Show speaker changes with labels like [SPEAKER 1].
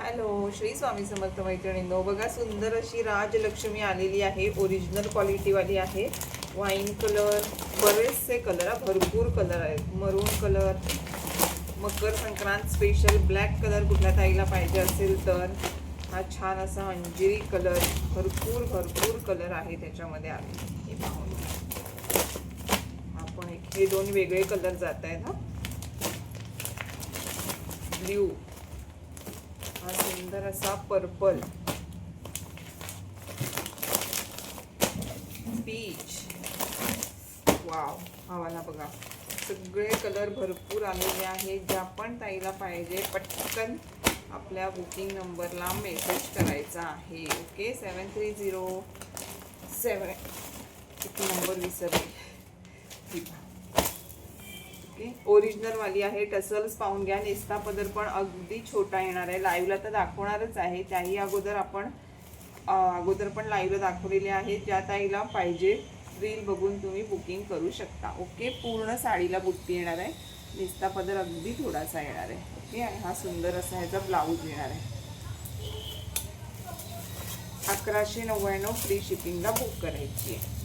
[SPEAKER 1] Hello, Shri Swami Samarth मैत्रिणींनो. बघा, सुंदर अशी राजलक्ष्मी आलेली आहे. ओरिजिनल क्वालिटीवाली आहे. वाईन कलर, बरेचसे कलर, भरपूर कलर आहेत. मरून colour, Makar Sankrant special black colour कुठल्या ताईला पाहिजे असेल तर हा छान असा अंजिरी कलर, भरपूर भरपूर कलर आहे त्याच्यामध्ये आले. हे पाहून आपण हे दोन वेगळे कलर जात आहेत. हा ब्ल्यू, हा सुंदर असा पर्पल, पीच, वाव, हा वाला बघा. सगळे कलर भरपूर आलेले आहेत. ज्या पण ताईला पाहिजे पटकन आपल्या बुकिंग नंबरला मेसेज करायचा आहे. ओके, 7307 किती नंबर विसरले. ओके, ओरिजिनल वाली आहे. टसल्स पाहून घ्या. नेस्ता पदर पण अगदी छोटा येणार आहे. लाईव्हला तर दाखवणारच आहे. त्याही अगोदर आपण पण लाईव्हला दाखवलेले आहे. ज्या ताईला पाहिजे रील बघून तुम्ही बुकिंग करू शकता. ओके, पूर्ण साडीला बुट्टी येणार आहे. नेस्ता पदर अगदी थोडासा येणार आहे. ओके, आणि हा सुंदर असा ह्याचा ब्लाऊज येणार आहे. 1199 फ्री शिपिंगला बुक करायची आहे.